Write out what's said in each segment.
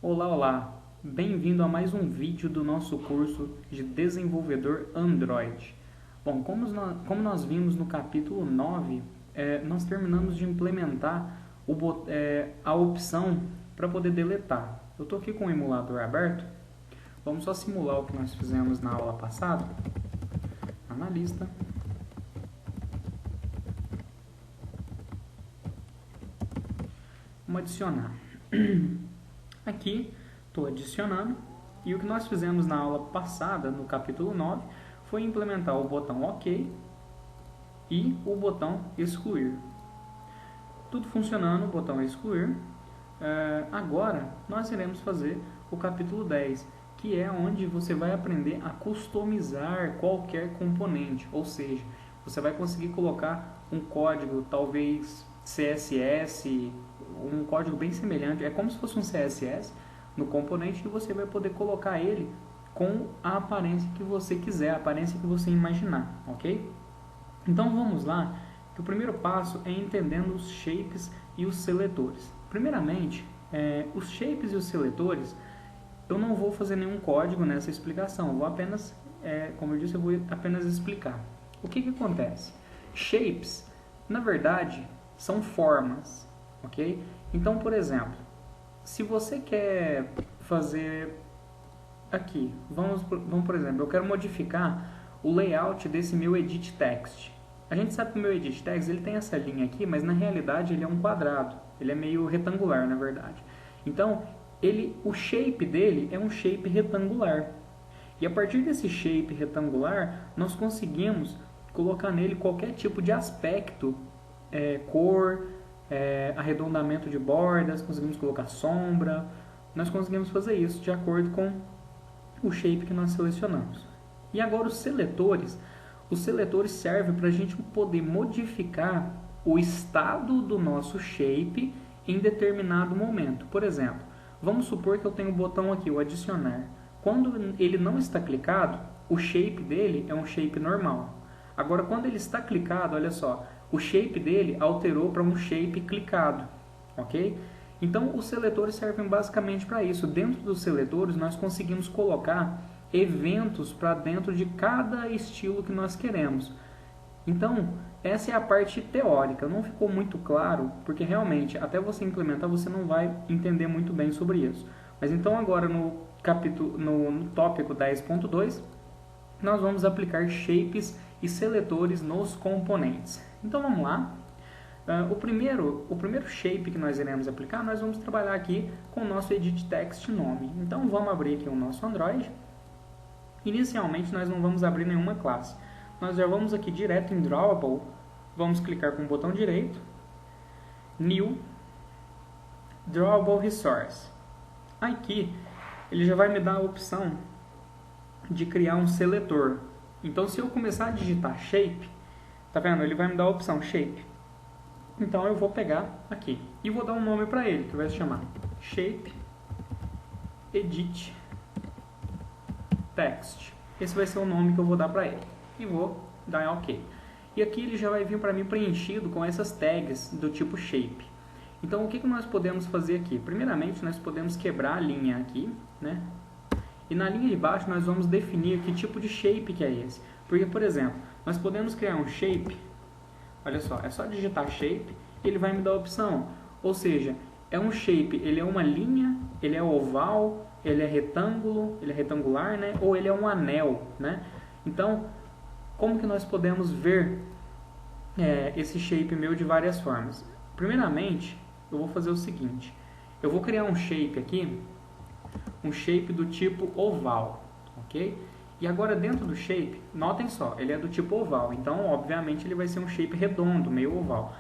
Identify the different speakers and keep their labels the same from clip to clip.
Speaker 1: Olá, olá! Bem-vindo a mais um vídeo do nosso curso de desenvolvedor Android. Bom, como nós vimos no capítulo 9, nós terminamos de implementar a opção para poder deletar. Eu estou aqui com o emulador aberto. Vamos só simular o que nós fizemos na aula passada. Analista. Vamos adicionar. Aqui estou adicionando, e o que nós fizemos na aula passada, no capítulo 9, foi implementar o botão OK e o botão excluir. Tudo funcionando, o botão excluir. Agora nós iremos fazer o capítulo 10, que é onde você vai aprender a customizar qualquer componente, ou seja, você vai conseguir colocar um código, talvez CSS, um código bem semelhante, é como se fosse um CSS no componente, e você vai poder colocar ele com a aparência que você quiser, a aparência que você imaginar, ok? Então vamos lá, que o primeiro passo é entendendo os shapes e os seletores. Primeiramente, os shapes e os seletores, eu não vou fazer nenhum código nessa explicação, vou apenas, como eu disse, eu vou apenas explicar. O que acontece? Shapes, na verdade, são formas, ok? Então, por exemplo, se você quer fazer aqui, vamos por exemplo, eu quero modificar o layout desse meu edit text. A gente sabe que o meu edit text ele tem essa linha aqui, mas na realidade ele é um quadrado, ele é meio retangular na verdade. Então, o shape dele é um shape retangular. E a partir desse shape retangular, nós conseguimos colocar nele qualquer tipo de aspecto, cor, arredondamento de bordas, conseguimos colocar sombra, nós conseguimos fazer isso de acordo com o shape que nós selecionamos. E agora os seletores servem para a gente poder modificar o estado do nosso shape em determinado momento. Por exemplo, vamos supor que eu tenho o botão aqui, o adicionar. Quando ele não está clicado, o shape dele é um shape normal. Agora, quando ele está clicado, olha só, o shape dele alterou para um shape clicado, ok? Então, os seletores servem basicamente para isso. Dentro dos seletores, nós conseguimos colocar eventos para dentro de cada estilo que nós queremos. Então, essa é a parte teórica. Não ficou muito claro, porque realmente, até você implementar, você não vai entender muito bem sobre isso. Mas então, agora no tópico 10.2, nós vamos aplicar shapes e seletores nos componentes. Então vamos lá. O primeiro shape que nós iremos aplicar, nós vamos trabalhar aqui com o nosso edit text nome. Então vamos abrir aqui o nosso Android. Inicialmente nós não vamos abrir nenhuma classe. Nós já vamos aqui direto em Drawable. Vamos clicar com o botão direito. New. Drawable Resource. Aqui ele já vai me dar a opção de criar um seletor. Então se eu começar a digitar shape, tá vendo? Ele vai me dar a opção shape. Então eu vou pegar aqui e vou dar um nome para ele, que vai se chamar shape edit text. Esse vai ser o nome que eu vou dar para ele. E vou dar em OK. E aqui ele já vai vir para mim preenchido com essas tags do tipo shape. Então o que nós podemos fazer aqui? Primeiramente nós podemos quebrar a linha aqui, né? E na linha de baixo nós vamos definir que tipo de shape que é esse. Porque, por exemplo, nós podemos criar um shape, olha só, é só digitar shape e ele vai me dar a opção. Ou seja, é um shape, ele é uma linha, ele é oval, ele é retângulo, ele é retangular, né? Ou ele é um anel, né? Então, como que nós podemos ver esse shape meu de várias formas? Primeiramente, eu vou fazer o seguinte, eu vou criar um shape aqui, um shape do tipo oval, ok? E agora dentro do shape, notem só, ele é do tipo oval, então obviamente ele vai ser um shape redondo, meio oval.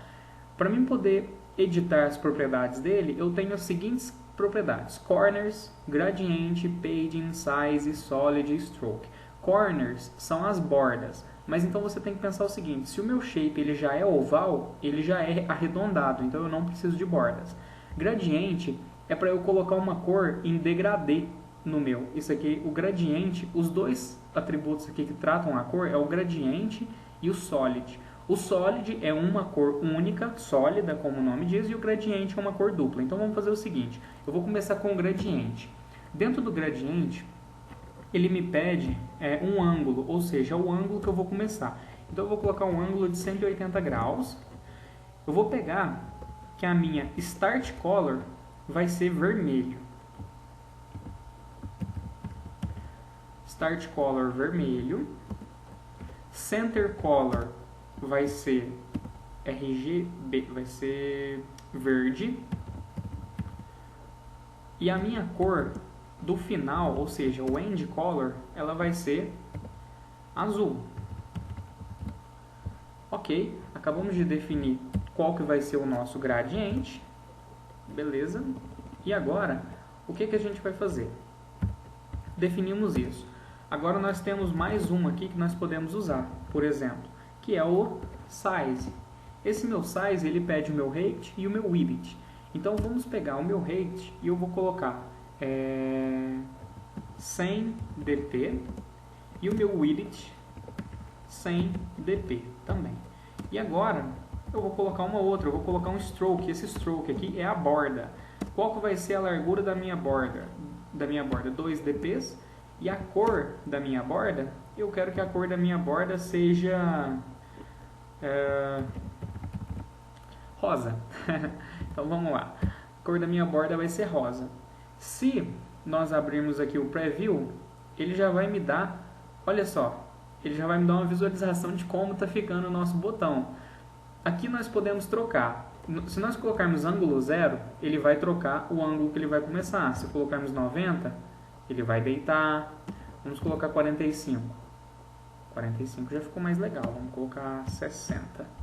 Speaker 1: Para mim poder editar as propriedades dele, eu tenho as seguintes propriedades: corners, gradiente, paging, size, solid e stroke. Corners são as bordas, mas então você tem que pensar o seguinte: se o meu shape ele já é oval, ele já é arredondado, então eu não preciso de bordas. Gradiente é para eu colocar uma cor em degradê no meu. Isso aqui, o gradiente, os dois atributos aqui que tratam a cor é o gradiente e o solid. O Solid é uma cor única, sólida, como o nome diz, e o gradiente é uma cor dupla. Então vamos fazer o seguinte, eu vou começar com o gradiente. Dentro do gradiente, ele me pede um ângulo, ou seja, o ângulo que eu vou começar. Então eu vou colocar um ângulo de 180 graus. Eu vou pegar que a minha Start Color vai ser vermelho. Start Color vermelho. Center Color vai ser RGB, vai ser verde. E a minha cor do final, ou seja, o End Color, ela vai ser azul. Ok, acabamos de definir qual que vai ser o nosso gradiente. Beleza. E agora, o que a gente vai fazer? Definimos isso. Agora nós temos mais um aqui que nós podemos usar, por exemplo, que é o Size. Esse meu Size, ele pede o meu Height e o meu Width. Então vamos pegar o meu Height e eu vou colocar 100 dp e o meu Width 100 dp também. E agora eu vou colocar uma outra, eu vou colocar um Stroke. Esse Stroke aqui é a borda. Qual que vai ser a largura da minha borda? 2 dps. E a cor da minha borda, eu quero que a cor da minha borda seja rosa. Então vamos lá. A cor da minha borda vai ser rosa. Se nós abrirmos aqui o Preview, ele já vai me dar, olha só, ele já vai me dar uma visualização de como está ficando o nosso botão. Aqui nós podemos trocar. Se nós colocarmos ângulo 0, ele vai trocar o ângulo que ele vai começar. Se colocarmos 90, ele vai deitar. Vamos colocar 45. 45 já ficou mais legal. Vamos colocar 60.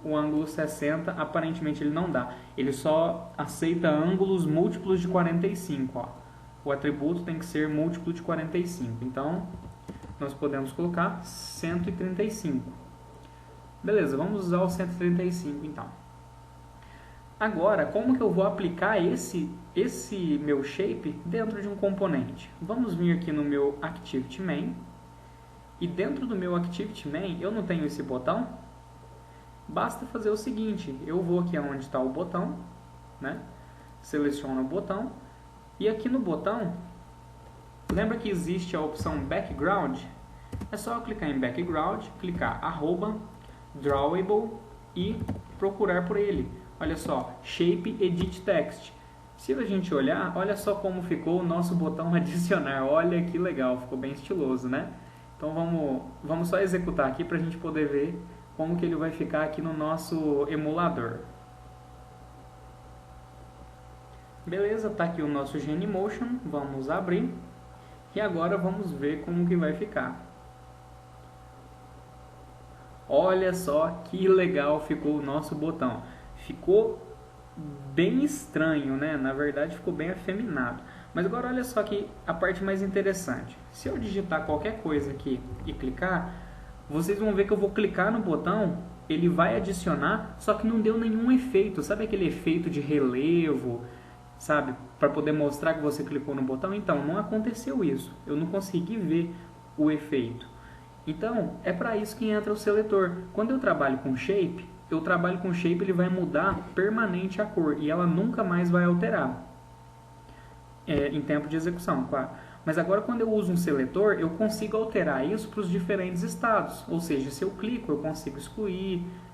Speaker 1: O ângulo 60, aparentemente ele não dá. Ele só aceita ângulos múltiplos de 45. Ó. O atributo tem que ser múltiplo de 45. Então, nós podemos colocar 135. Beleza, vamos usar o 135 então. Agora, como que eu vou aplicar esse meu shape dentro de um componente? Vamos vir aqui no meu Activity Main. E dentro do meu Activity Main, eu não tenho esse botão. Basta fazer o seguinte, eu vou aqui onde está o botão, né? Seleciono o botão. E aqui no botão, lembra que existe a opção Background? É só eu clicar em Background, clicar @Drawable e procurar por ele. Olha só, Shape Edit Text. Se a gente olhar, olha só como ficou o nosso botão adicionar. Olha que legal, ficou bem estiloso, né? Então vamos só executar aqui para a gente poder ver como que ele vai ficar aqui no nosso emulador. Beleza, tá aqui o nosso Genymotion. Vamos abrir. E agora vamos ver como que vai ficar. Olha só que legal ficou o nosso botão. Ficou bem estranho, né? Na verdade ficou bem afeminado. Mas agora olha só que a parte mais interessante. Se eu digitar qualquer coisa aqui e clicar, vocês vão ver que eu vou clicar no botão, ele vai adicionar, só que não deu nenhum efeito. Sabe aquele efeito de relevo, sabe? Para poder mostrar que você clicou no botão? Então, não aconteceu isso. Eu não consegui ver o efeito. Então, é para isso que entra o seletor. Quando eu trabalho com shape, ele vai mudar permanente a cor e ela nunca mais vai alterar em tempo de execução, claro. Mas agora quando eu uso um seletor, eu consigo alterar isso para os diferentes estados. Ou seja, se eu clico, eu consigo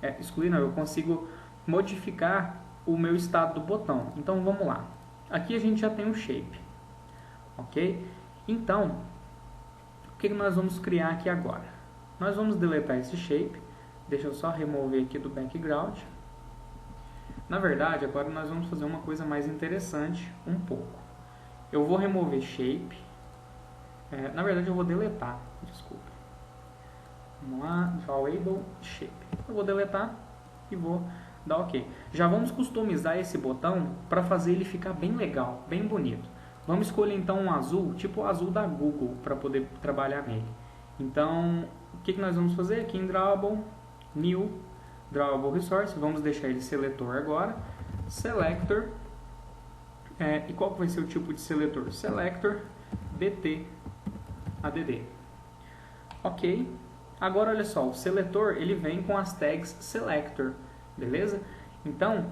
Speaker 1: eu consigo modificar o meu estado do botão. Então vamos lá. Aqui a gente já tem um shape, ok? Então, o que nós vamos criar aqui agora? Nós vamos deletar esse shape. Deixa eu só remover aqui do background. Na verdade, agora nós vamos fazer uma coisa mais interessante um pouco. Eu vou remover shape. Na verdade, eu vou deletar. Desculpa. Vamos lá, Drawable Shape. Eu vou deletar e vou dar OK. Já vamos customizar esse botão para fazer ele ficar bem legal, bem bonito. Vamos escolher então um azul, tipo o azul da Google, para poder trabalhar nele. Então, o que nós vamos fazer? Aqui em Drawable, New, Drawable Resource, vamos deixar ele seletor agora, Selector, e qual que vai ser o tipo de seletor? Selector BT ADD. Ok, Agora, olha só, o seletor ele vem com as tags selector, beleza? Então,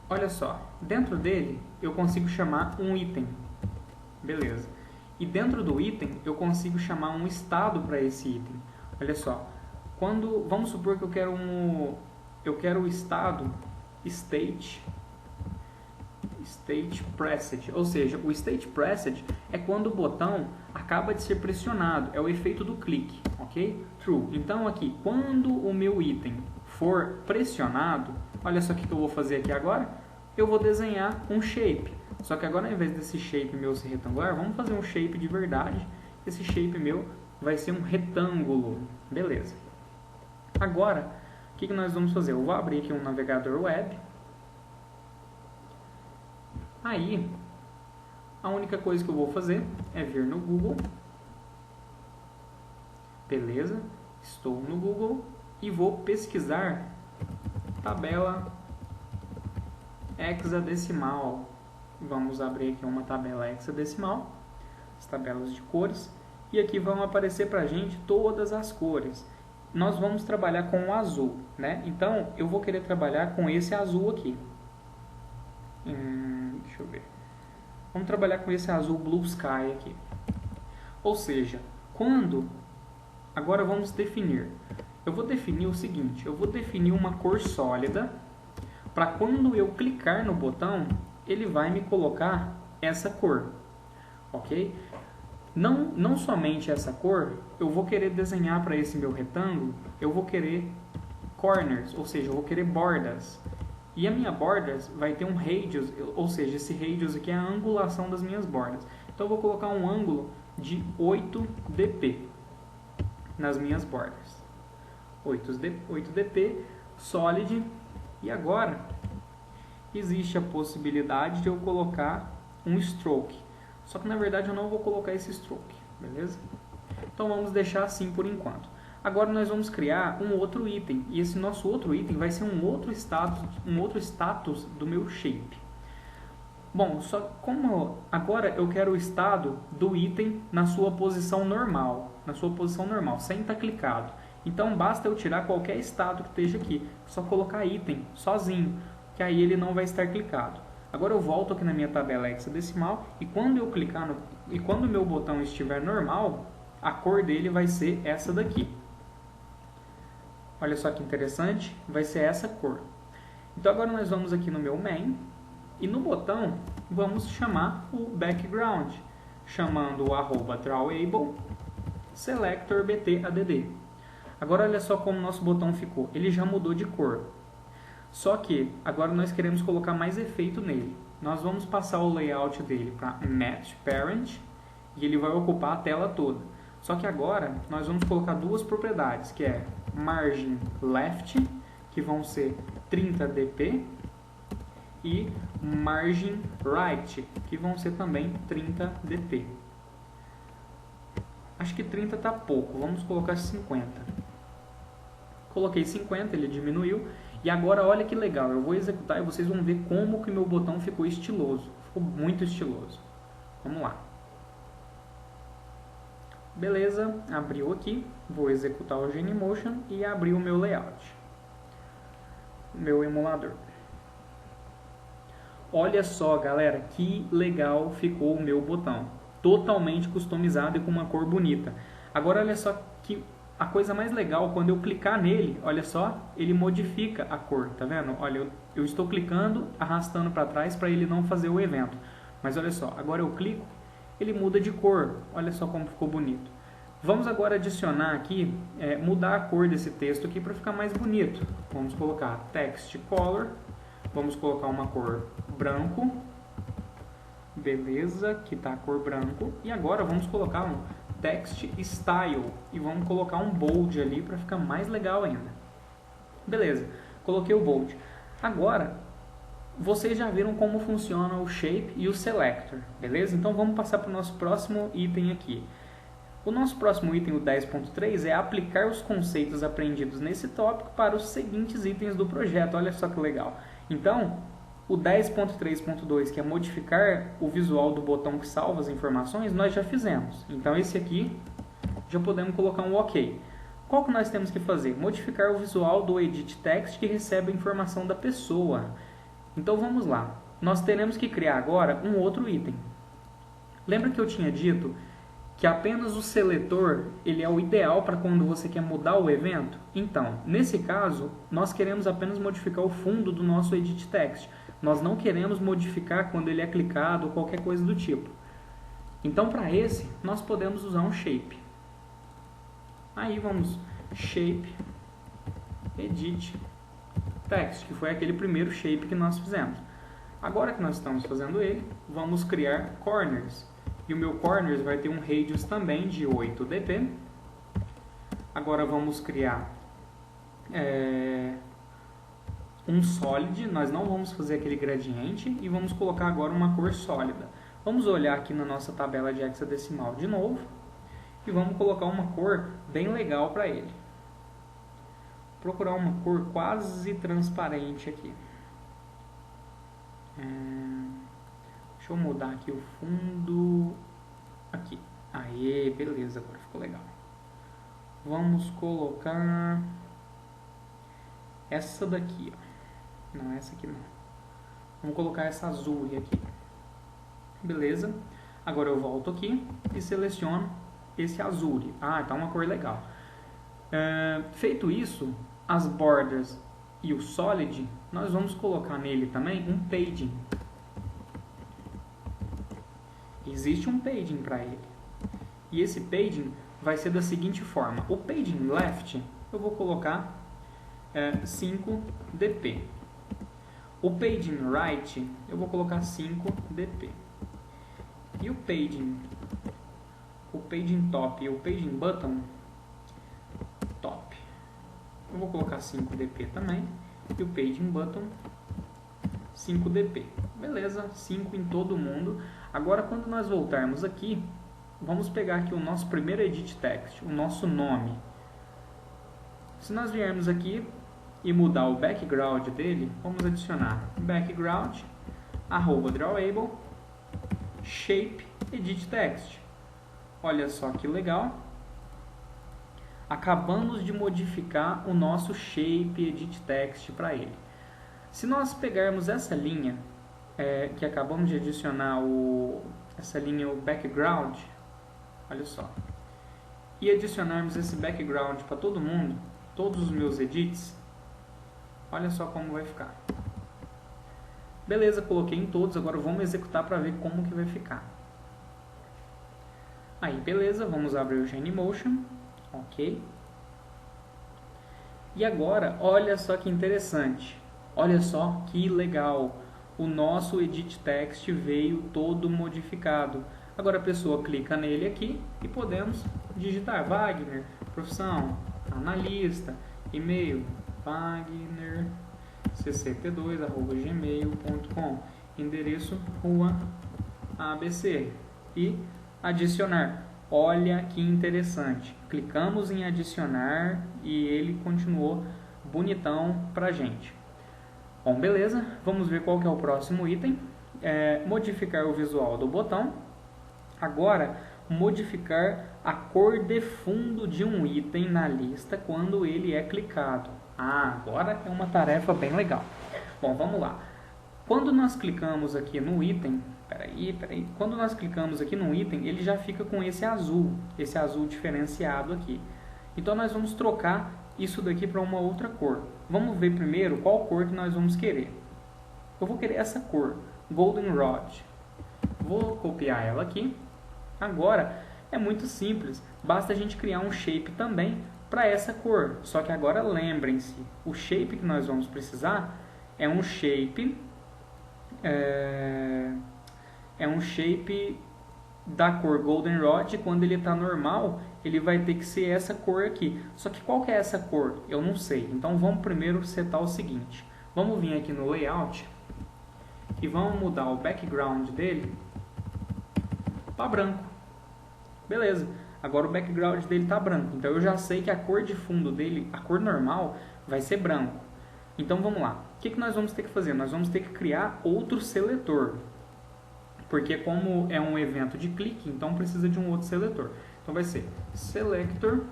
Speaker 1: olha só, dentro dele eu consigo chamar um item, beleza? E dentro do item eu consigo chamar um estado para esse item. Olha só, vamos supor que eu quero o estado state pressed, ou seja, o state pressed é quando o botão acaba de ser pressionado, é o efeito do clique, ok? True. Então aqui, quando o meu item for pressionado, olha só o que eu vou fazer aqui agora, eu vou desenhar um shape, só que agora ao invés desse shape meu ser retangular, vamos fazer um shape de verdade, esse shape meu vai ser um retângulo, beleza. Agora, o que nós vamos fazer? Eu vou abrir aqui um navegador web. Aí, a única coisa que eu vou fazer é vir no Google. Beleza, estou no Google e vou pesquisar tabela hexadecimal. Vamos abrir aqui uma tabela hexadecimal, as tabelas de cores, e aqui vão aparecer para a gente todas as cores. Nós vamos trabalhar com o azul, né? Então, eu vou querer trabalhar com esse azul aqui. Deixa eu ver. Vamos trabalhar com esse azul Blue Sky aqui. Ou seja, agora vamos definir. Eu vou definir o seguinte. Eu vou definir uma cor sólida para quando eu clicar no botão, ele vai me colocar essa cor. Ok? Não somente essa cor, eu vou querer desenhar para esse meu retângulo, eu vou querer corners, ou seja, eu vou querer bordas. E a minha bordas vai ter um radius, ou seja, esse radius aqui é a angulação das minhas bordas. Então eu vou colocar um ângulo de 8 dp nas minhas bordas. 8 dp, solid. E agora existe a possibilidade de eu colocar um stroke. Só que na verdade eu não vou colocar esse stroke, beleza? Então vamos deixar assim por enquanto. Agora nós vamos criar um outro item, e esse nosso outro item vai ser um outro status do meu shape. Bom, só como agora eu quero o estado do item na sua posição normal, sem estar clicado. Então basta eu tirar qualquer estado que esteja aqui, só colocar item sozinho, que aí ele não vai estar clicado. Agora eu volto aqui na minha tabela hexadecimal e quando eu clicar quando o meu botão estiver normal, a cor dele vai ser essa daqui. Olha só que interessante, vai ser essa cor. Então agora nós vamos aqui no meu main e no botão vamos chamar o background, chamando o @drawable selector btadd. Agora olha só como o nosso botão ficou, ele já mudou de cor. Só que agora nós queremos colocar mais efeito nele. Nós vamos passar o layout dele para Match Parent e ele vai ocupar a tela toda. Só que agora nós vamos colocar duas propriedades, que é Margin Left, que vão ser 30 dp, e Margin Right, que vão ser também 30 dp. Acho que 30 está pouco, vamos colocar 50. Coloquei 50, ele diminuiu. E agora olha que legal, eu vou executar e vocês vão ver como que meu botão ficou estiloso. Ficou muito estiloso. Vamos lá. Beleza, abriu aqui. Vou executar o Genymotion e abrir o meu layout. Meu emulador. Olha só, galera, que legal ficou o meu botão. Totalmente customizado e com uma cor bonita. Agora olha só que a coisa mais legal, quando eu clicar nele, olha só, ele modifica a cor, tá vendo? Olha, eu estou clicando, arrastando para trás para ele não fazer o evento. Mas olha só, agora eu clico, ele muda de cor. Olha só como ficou bonito. Vamos agora adicionar aqui, mudar a cor desse texto aqui para ficar mais bonito. Vamos colocar text color, vamos colocar uma cor branco. Beleza, aqui está a cor branco. E agora vamos colocar um text style e vamos colocar um bold ali para ficar mais legal ainda. Beleza, coloquei o bold. Agora, vocês já viram como funciona o shape e o selector, beleza? Então vamos passar para o nosso próximo item aqui. O nosso próximo item, o 10.3, é aplicar os conceitos aprendidos nesse tópico para os seguintes itens do projeto. Olha só que legal. Então, o 10.3.2, que é modificar o visual do botão que salva as informações, nós já fizemos. Então esse aqui, já podemos colocar um OK. Qual que nós temos que fazer? Modificar o visual do edit text que recebe a informação da pessoa. Então vamos lá. Nós teremos que criar agora um outro item. Lembra que eu tinha dito que apenas o seletor ele é o ideal para quando você quer mudar o evento? Então, nesse caso, nós queremos apenas modificar o fundo do nosso edit text. Nós não queremos modificar quando ele é clicado ou qualquer coisa do tipo. Então, para esse, nós podemos usar um shape. Aí vamos shape edit text, que foi aquele primeiro shape que nós fizemos. Agora que nós estamos fazendo ele, vamos criar corners. E o meu corners vai ter um radius também de 8 dp. Agora vamos criar um solid. Nós não vamos fazer aquele gradiente e vamos colocar agora uma cor sólida. Vamos olhar aqui na nossa tabela de hexadecimal de novo e vamos colocar uma cor bem legal para ele. Procurar uma cor quase transparente aqui. Deixa eu mudar aqui o fundo. Aqui. Aê, beleza, agora ficou legal. Vamos colocar essa daqui, ó. Não, essa aqui não. Vamos colocar essa azul aqui. Beleza. Agora eu volto aqui e seleciono esse azul. Ah, tá uma cor legal. Feito isso, as borders e o solid, nós vamos colocar nele também um padding. Existe um padding para ele. E esse padding vai ser da seguinte forma. O padding left eu vou colocar 5 dp. O padding right eu vou colocar 5 dp. E o padding top e o padding bottom top eu vou colocar 5 dp também. E o padding bottom 5 dp. Beleza, 5 em todo mundo. Agora quando nós voltarmos aqui, vamos pegar aqui o nosso primeiro edit text, o nosso nome. Se nós viermos aqui e mudar o background dele, vamos adicionar background, @drawable, shape, edit text. Olha só que legal. Acabamos de modificar o nosso shape edit text para ele. Se nós pegarmos essa linha, que acabamos de adicionar essa linha, o background, olha só, e adicionarmos esse background para todo mundo, todos os meus edits, olha só como vai ficar. Beleza, coloquei em todos, agora vamos executar para ver como que vai ficar. Aí, beleza, vamos abrir o Genymotion, ok. E agora, olha só que interessante, olha só que legal. O nosso edit text veio todo modificado. Agora a pessoa clica nele aqui e podemos digitar Wagner, profissão, analista, e-mail, wagnerccp2@gmail.com, endereço rua ABC e adicionar. Olha que interessante. Clicamos em adicionar e ele continuou bonitão pra gente. Bom, beleza, vamos ver qual que é o próximo item. Modificar o visual do botão. Agora, modificar a cor de fundo de um item na lista quando ele é clicado. Agora é uma tarefa bem legal. Bom, vamos lá. Quando nós clicamos aqui no item, quando nós clicamos aqui no item, ele já fica com esse azul diferenciado aqui. Então nós vamos trocar isso daqui para uma outra cor. Vamos ver primeiro qual cor que nós vamos querer. Eu vou querer essa cor, Goldenrod. Vou copiar ela aqui. Agora é muito simples, basta a gente criar um shape também para essa cor. Só que agora lembrem-se, o shape que nós vamos precisar é um shape da cor Goldenrod. Quando ele está normal, ele vai ter que ser essa cor aqui. Só que qual que é essa cor? Eu não sei. Então vamos primeiro setar o seguinte. Vamos vir aqui no Layout e vamos mudar o background dele para branco. Beleza. Agora o background dele está branco. Então eu já sei que a cor de fundo dele, a cor normal, vai ser branco. Então vamos lá. O que nós vamos ter que fazer? Nós vamos ter que criar outro seletor. Porque como é um evento de clique, então precisa de um outro seletor. Então vai ser selector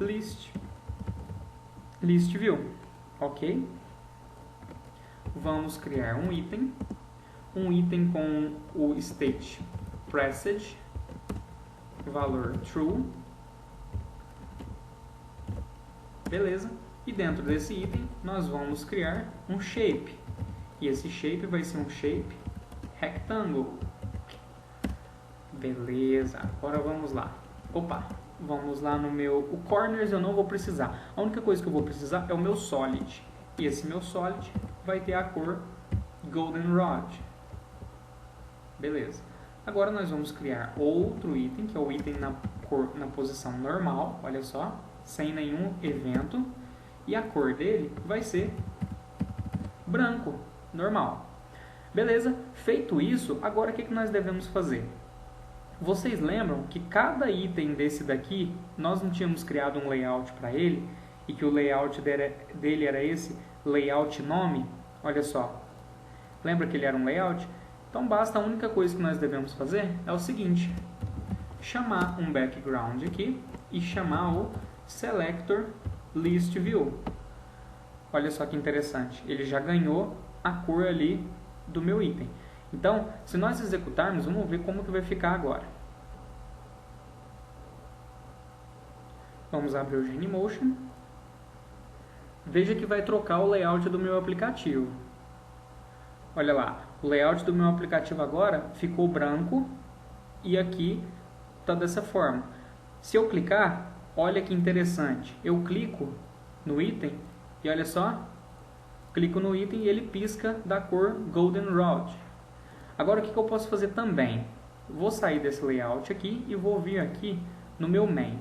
Speaker 1: list view, ok? Vamos criar um item com o state pressed, valor true, beleza? E dentro desse item nós vamos criar um shape, e esse shape vai ser um shape rectangle, beleza? Agora vamos lá, vamos lá no meu, o corners eu não vou precisar, a única coisa que eu vou precisar é o meu solid, e esse meu solid vai ter a cor goldenrod, beleza? Agora nós vamos criar outro item, que é o item na posição normal, olha só, sem nenhum evento, e a cor dele vai ser branco, normal. Beleza? Feito isso, agora o que nós devemos fazer? Vocês lembram que cada item desse daqui, nós não tínhamos criado um layout para ele, e que o layout dele era esse, layout nome? Olha só, lembra que ele era um layout? Então basta, a única coisa que nós devemos fazer é o seguinte, chamar um background aqui e chamar o selector list view. Olha só que interessante, ele já ganhou a cor ali do meu item. Então, se nós executarmos, vamos ver como que vai ficar agora. Vamos abrir o Genymotion. Veja que vai trocar o layout do meu aplicativo. Olha lá, o layout do meu aplicativo agora ficou branco e aqui está dessa forma. Se eu clicar, olha que interessante, eu clico no item e olha só, clico no item e ele pisca da cor goldenrod. Agora o que eu posso fazer também? Vou sair desse layout aqui e vou vir aqui no meu main.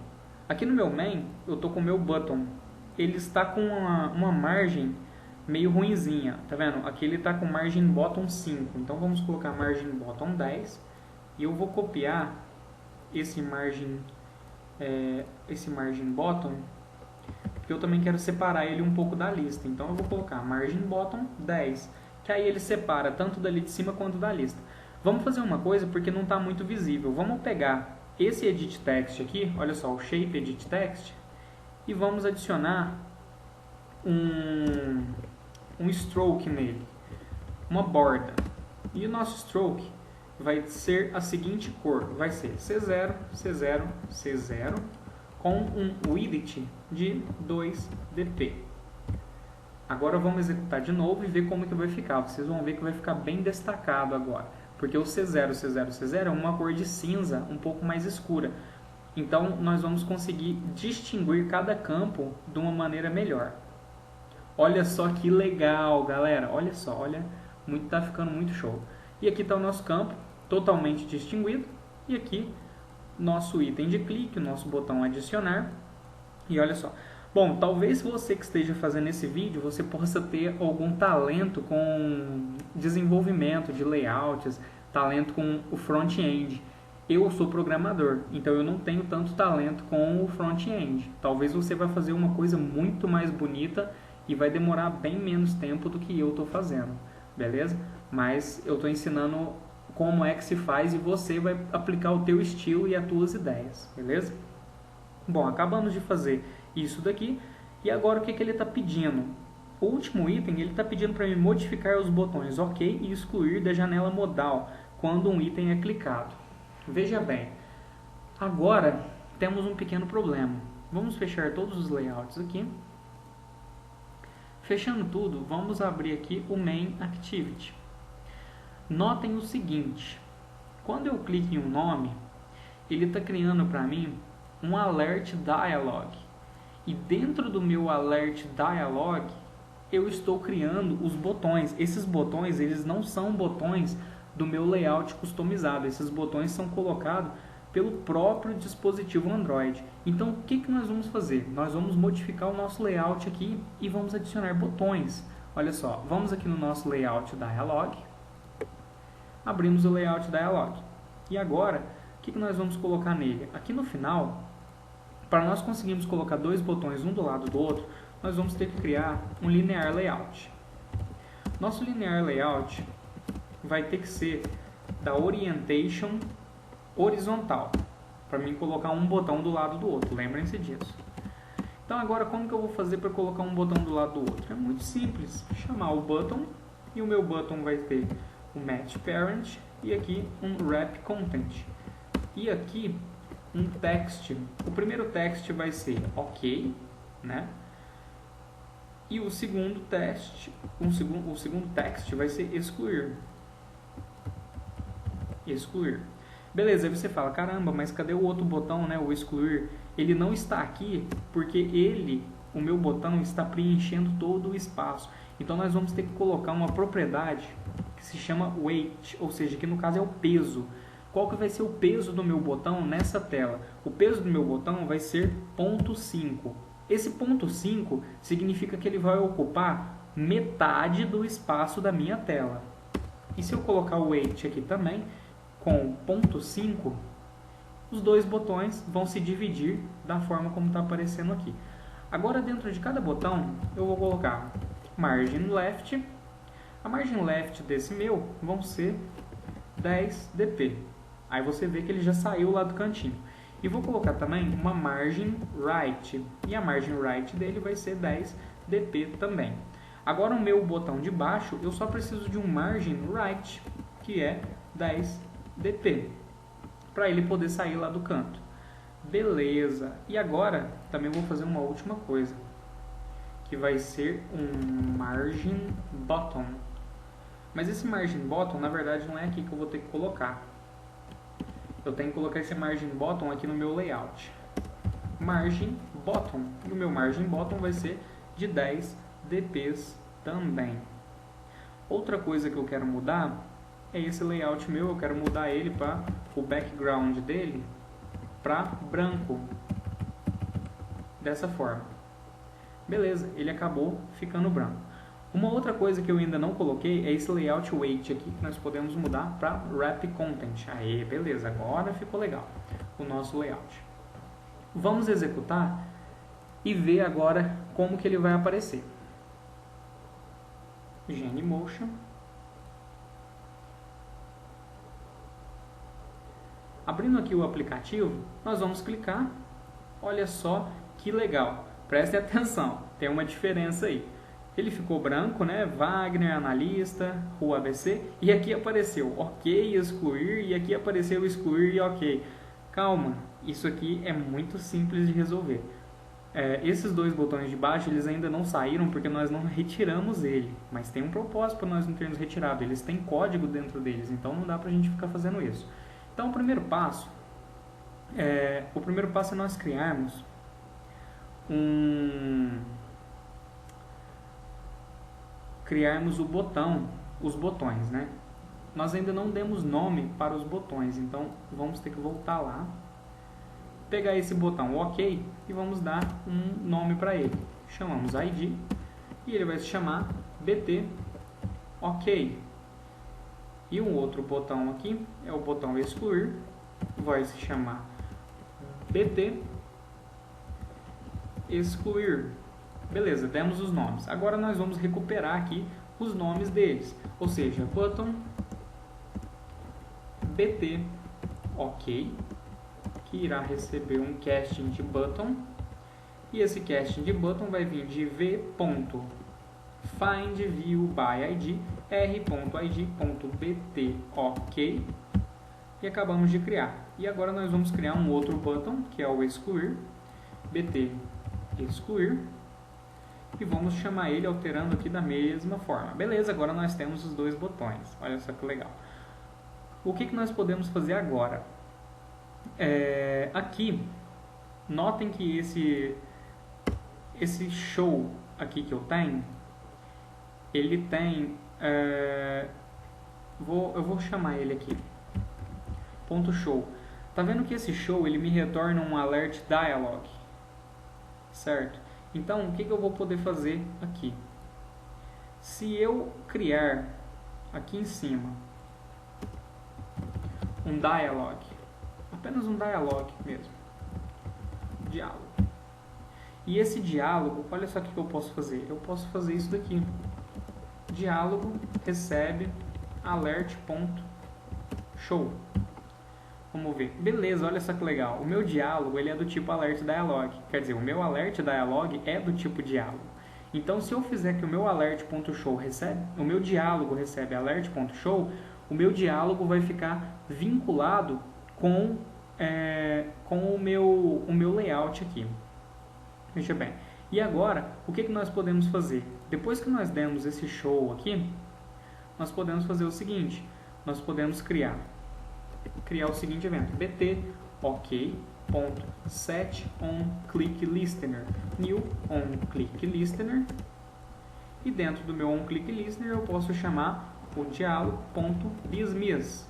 Speaker 1: Aqui no meu main eu estou com o meu button, ele está com uma margem meio ruinzinha, tá vendo? Aqui ele está com margem bottom 5, então vamos colocar margem bottom 10 e eu vou copiar esse margem bottom, porque eu também quero separar ele um pouco da lista, então eu vou colocar margem bottom 10, que aí ele separa tanto dali de cima quanto da lista. Vamos fazer uma coisa porque não está muito visível, vamos pegar esse edit text aqui, olha só, o shape edit text, e vamos adicionar um stroke nele, uma borda, e o nosso stroke vai ser a seguinte cor, vai ser C0, C0, C0 com um width de 2dp. Agora vamos executar de novo e ver como que vai ficar. Vocês vão ver que vai ficar bem destacado agora, porque o C0, C0, C0 é uma cor de cinza um pouco mais escura. Então nós vamos conseguir distinguir cada campo de uma maneira melhor. Olha só que legal, galera. Olha só, olha, tá ficando muito show. E aqui está o nosso campo, totalmente distinguido. E aqui, nosso item de clique, o nosso botão adicionar. E olha só. Bom, talvez você que esteja fazendo esse vídeo, você possa ter algum talento com desenvolvimento de layouts, talento com o front-end. Eu sou programador, então eu não tenho tanto talento com o front-end. Talvez você vai fazer uma coisa muito mais bonita e vai demorar bem menos tempo do que eu estou fazendo, beleza? Mas eu estou ensinando como é que se faz e você vai aplicar o teu estilo e as tuas ideias, beleza? Bom, acabamos de fazer isso daqui e agora o que ele está pedindo? O último item, ele está pedindo para mim modificar os botões OK e excluir da janela modal quando um item é clicado. Veja bem, agora temos um pequeno problema. Vamos fechar todos os layouts aqui. Fechando tudo, vamos abrir aqui o Main Activity. Notem o seguinte, quando eu clico em um nome, ele está criando para mim um Alert Dialog. E dentro do meu Alert Dialog, eu estou criando os botões. Esses botões, eles não são botões do meu layout customizado. Esses botões são colocados pelo próprio dispositivo Android. Então, o que nós vamos fazer? Nós vamos modificar o nosso layout aqui e vamos adicionar botões. Olha só, vamos aqui no nosso Layout Dialog, abrimos o Layout Dialog. E agora, o que nós vamos colocar nele? Aqui no final, para nós conseguirmos colocar dois botões um do lado do outro, nós vamos ter que criar um Linear Layout. Nosso Linear Layout vai ter que ser da Orientation horizontal, para mim colocar um botão do lado do outro, lembrem-se disso. Então agora como que eu vou fazer para colocar um botão do lado do outro? É muito simples, chamar o button e o meu button vai ter o match parent e aqui um wrap content. E aqui um text. O primeiro text vai ser ok, né? E o segundo text, o segundo text vai ser excluir. Excluir. Beleza, aí você fala, caramba, mas cadê o outro botão, né, o excluir? Ele não está aqui porque o meu botão está preenchendo todo o espaço. Então nós vamos ter que colocar uma propriedade que se chama weight, ou seja, que no caso é o peso. Qual que vai ser o peso do meu botão nessa tela? O peso do meu botão vai ser 0.5. Esse 0.5 significa que ele vai ocupar metade do espaço da minha tela. E se eu colocar o weight aqui também, com 0.5, os dois botões vão se dividir da forma como está aparecendo aqui. Agora, dentro de cada botão, eu vou colocar margin left. A margin left desse meu vão ser 10 dp. Aí você vê que ele já saiu lá do cantinho. E vou colocar também uma margin right. E a margin right dele vai ser 10 dp também. Agora o meu botão de baixo, eu só preciso de um margin right, que é 10 dp, para ele poder sair lá do canto. Beleza. E agora também vou fazer uma última coisa, que vai ser um margin bottom. Mas esse margin bottom, na verdade, não é aqui que eu vou ter que colocar. Eu tenho que colocar esse margin bottom aqui no meu layout. Margin bottom. E o meu margin bottom vai ser de 10 dps também. Outra coisa que eu quero mudar é esse layout meu. Eu quero mudar ele para o background dele para branco. Dessa forma. Beleza, ele acabou ficando branco. Uma outra coisa que eu ainda não coloquei é esse layout weight aqui, que nós podemos mudar para wrap content. Aí, beleza, agora ficou legal o nosso layout. Vamos executar e ver agora como que ele vai aparecer. Genymotion. Abrindo aqui o aplicativo, nós vamos clicar. Olha só que legal. Prestem atenção, tem uma diferença aí. Ele ficou branco, né? Wagner, analista, Rua ABC. E aqui apareceu ok, excluir. E aqui apareceu excluir e ok. Calma, isso aqui é muito simples de resolver. Esses dois botões de baixo, eles ainda não saíram porque nós não retiramos ele. Mas tem um propósito para nós não termos retirado. Eles têm código dentro deles, então não dá para a gente ficar fazendo isso. Então o primeiro passo é nós criarmos o botão, os botões, né? Nós ainda não demos nome para os botões, então vamos ter que voltar lá, pegar esse botão OK e vamos dar um nome para ele. Chamamos ID e ele vai se chamar BT OK. E um outro botão aqui é o botão excluir, vai se chamar BT excluir. Beleza, demos os nomes. Agora nós vamos recuperar aqui os nomes deles. Ou seja, button BT OK, que irá receber um casting de button. E esse casting de button vai vir de v.findViewById r.id.bt OK. E acabamos de criar. E agora nós vamos criar um outro button, que é o excluir, BT excluir. E vamos chamar ele alterando aqui da mesma forma. Beleza, agora nós temos os dois botões. Olha só que legal. O que nós podemos fazer agora? Aqui, notem que esse show aqui que eu tenho, ele tem... eu vou chamar ele aqui. Ponto show. Tá vendo que esse show ele me retorna um alert dialog? Certo? Então, o que eu vou poder fazer aqui? Se eu criar aqui em cima um dialog, apenas um dialog mesmo, diálogo. E esse diálogo, olha só o que eu posso fazer. Eu posso fazer isso daqui. Diálogo recebe alert.show. Vamos ver. Beleza, olha só que legal. O meu diálogo ele é do tipo alert dialog. Quer dizer, o meu alert dialog é do tipo diálogo. Então, se eu fizer que o meu alert.show recebe, o meu diálogo recebe alert.show, o meu diálogo vai ficar vinculado com o meu layout aqui. Veja bem. E agora, o que nós podemos fazer? Depois que nós demos esse show aqui, nós podemos fazer o seguinte. Nós podemos criar o seguinte evento. bt ok.set on click listener new on click listener, e dentro do meu on click listener eu posso chamar o diálogo.dismiss.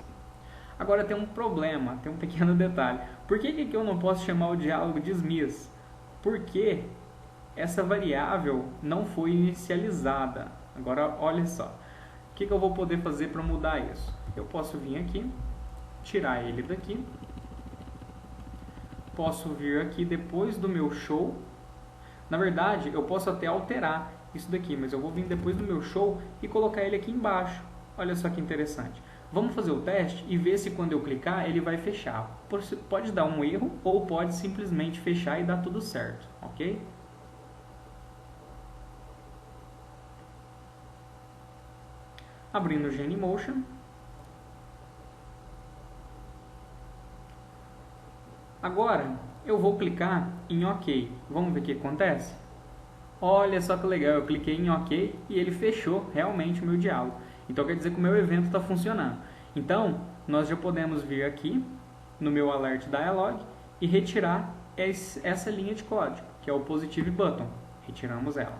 Speaker 1: Agora tem um problema, tem um pequeno detalhe. Por que eu não posso chamar o diálogo dismiss? Porque essa variável não foi inicializada. Agora olha só, o que eu vou poder fazer para mudar isso? Eu posso vir aqui, tirar ele daqui, posso vir aqui depois do meu show. Na verdade, eu posso até alterar isso daqui, mas eu vou vir depois do meu show e colocar ele aqui embaixo. Olha só que interessante. Vamos fazer o teste e ver se quando eu clicar ele vai fechar. Pode dar um erro ou pode simplesmente fechar e dar tudo certo, ok? Abrindo o Genymotion. Agora eu vou clicar em OK. Vamos ver o que acontece? Olha só que legal, eu cliquei em OK e ele fechou realmente o meu diálogo. Então quer dizer que o meu evento está funcionando. Então nós já podemos vir aqui no meu Alert Dialog e retirar essa linha de código, que é o Positive Button. Retiramos ela.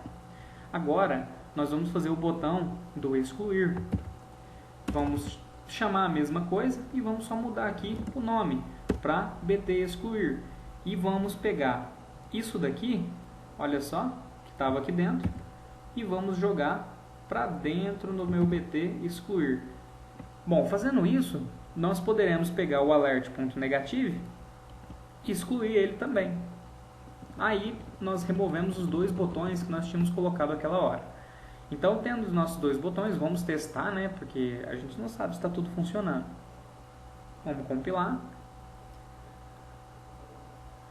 Speaker 1: Agora nós vamos fazer o botão do excluir. Vamos chamar a mesma coisa e vamos só mudar aqui o nome para bt excluir. E vamos pegar isso daqui, olha só, que estava aqui dentro, e vamos jogar para dentro no meu bt excluir. Bom, fazendo isso, nós poderemos pegar o alert.negative e excluir ele também. Aí nós removemos os dois botões que nós tínhamos colocado aquela hora. Então, tendo os nossos dois botões, vamos testar, né? Porque a gente não sabe se está tudo funcionando. Vamos compilar.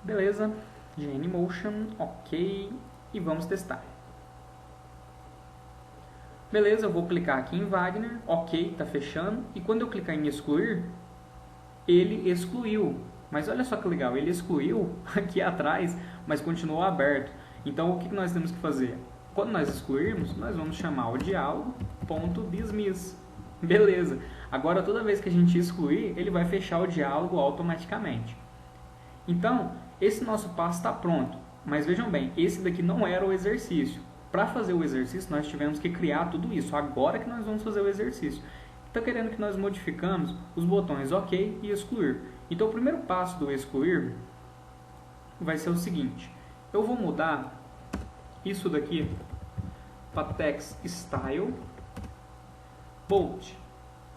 Speaker 1: Beleza. Genymotion, ok. E vamos testar. Beleza, eu vou clicar aqui em Wagner. Ok, está fechando. E quando eu clicar em excluir, ele excluiu. Mas olha só que legal, ele excluiu aqui atrás, mas continuou aberto. Então, o que nós temos que fazer? Quando nós excluirmos, nós vamos chamar o diálogo.dismiss. Beleza. Agora, toda vez que a gente excluir, ele vai fechar o diálogo automaticamente. Então, esse nosso passo está pronto. Mas vejam bem, esse daqui não era o exercício. Para fazer o exercício, nós tivemos que criar tudo isso. Agora que nós vamos fazer o exercício. Está querendo que nós modificamos os botões OK e excluir. Então, o primeiro passo do excluir vai ser o seguinte. Eu vou mudar isso daqui para text style bold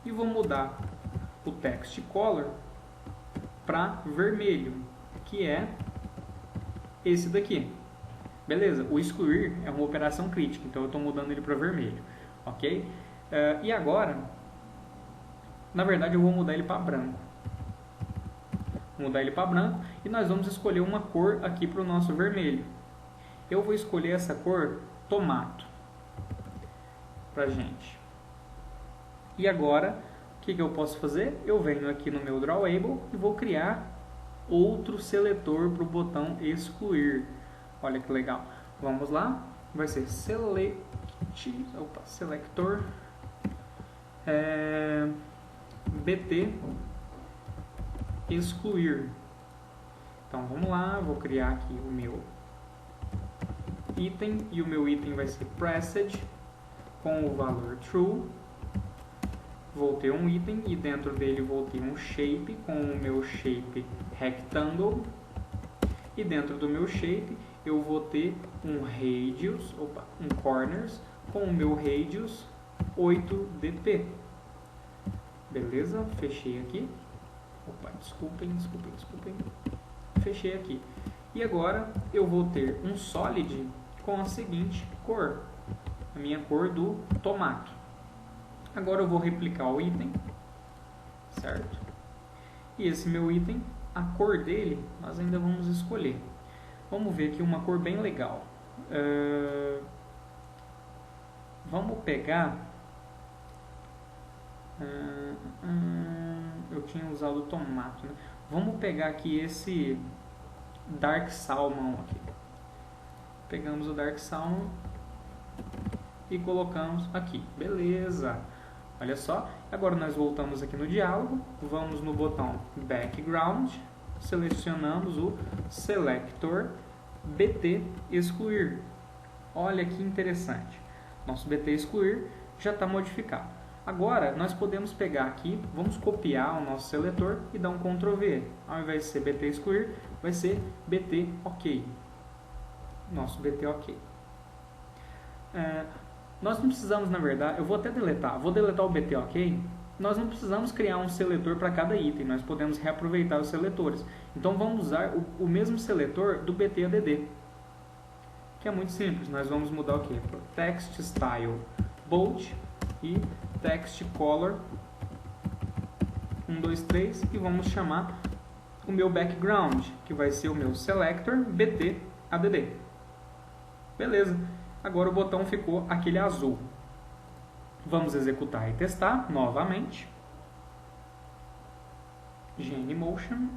Speaker 1: e vou mudar o text color para vermelho, que é esse daqui. Beleza? O excluir é uma operação crítica, então eu estou mudando ele para vermelho, ok? E agora, na verdade, eu vou mudar ele para branco. Vou mudar ele para branco e nós vamos escolher uma cor aqui para o nosso vermelho. Eu vou escolher essa cor tomato pra gente. E agora, o que eu posso fazer? Eu venho aqui no meu Drawable e vou criar outro seletor para o botão excluir. Olha que legal. Vamos lá. Vai ser selector bt excluir. Então vamos lá, vou criar aqui o meu item e o meu item vai ser pressed com o valor true. Vou ter um item e dentro dele vou ter um shape com o meu shape rectangle e dentro do meu shape eu vou ter um radius, um corners com o meu radius 8dp. Beleza? Fechei aqui. Desculpem. Fechei aqui. E agora eu vou ter um solid com a seguinte cor, a minha cor do tomato. Agora eu vou replicar o item, certo? E esse meu item, a cor dele, nós ainda vamos escolher. Vamos ver aqui uma cor bem legal. Vamos pegar... eu tinha usado o tomato, né? Vamos pegar aqui esse Dark Salmon aqui. Pegamos o Dark Salmon e colocamos aqui. Beleza. Olha só. Agora nós voltamos aqui no diálogo. Vamos no botão Background. Selecionamos o Selector BT Excluir. Olha que interessante. Nosso BT Excluir já está modificado. Agora nós podemos pegar aqui, vamos copiar o nosso seletor e dar um Ctrl V. Ao invés de ser BT Excluir, vai ser BT OK. Nosso BT OK. Nós não precisamos, na verdade, eu vou até deletar, vou deletar o BT OK. Nós não precisamos criar um seletor para cada item, nós podemos reaproveitar os seletores. Então vamos usar o mesmo seletor do BT ADD, que é muito simples. Nós vamos mudar o que? Text Style Bold e Text Color 1, 2, 3 e vamos chamar o meu background, que vai ser o meu selector BT ADD. Beleza, agora o botão ficou aquele azul. Vamos executar e testar novamente. Genymotion.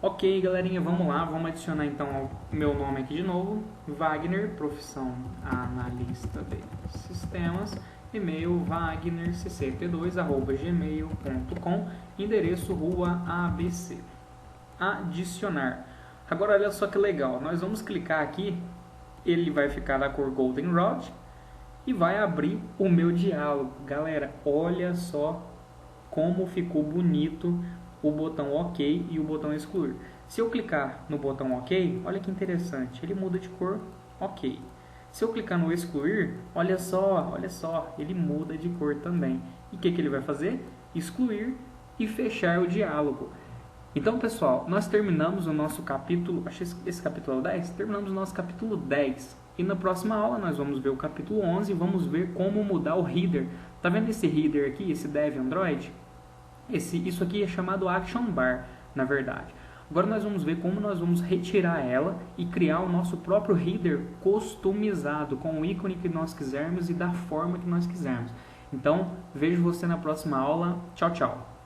Speaker 1: Ok, galerinha, vamos lá, vamos adicionar então o meu nome aqui de novo, Wagner, profissão analista de sistemas, e-mail wagnercct2@gmail.com, endereço rua ABC. Adicionar. Agora olha só que legal, nós vamos clicar aqui, ele vai ficar da cor Goldenrod e vai abrir o meu diálogo. Galera, olha só como ficou bonito o botão OK e o botão excluir. Se eu clicar no botão OK, olha que interessante, ele muda de cor OK. Se eu clicar no excluir, olha só, ele muda de cor também. E o que ele vai fazer? Excluir e fechar o diálogo. Então, pessoal, nós terminamos o nosso capítulo, acho que esse capítulo é o 10? Terminamos o nosso capítulo 10. E na próxima aula nós vamos ver o capítulo 11 e vamos ver como mudar o header. Tá vendo esse header aqui, esse dev Android? Isso aqui é chamado Action Bar, na verdade. Agora nós vamos ver como nós vamos retirar ela e criar o nosso próprio header customizado, com o ícone que nós quisermos e da forma que nós quisermos. Então, vejo você na próxima aula. Tchau, tchau!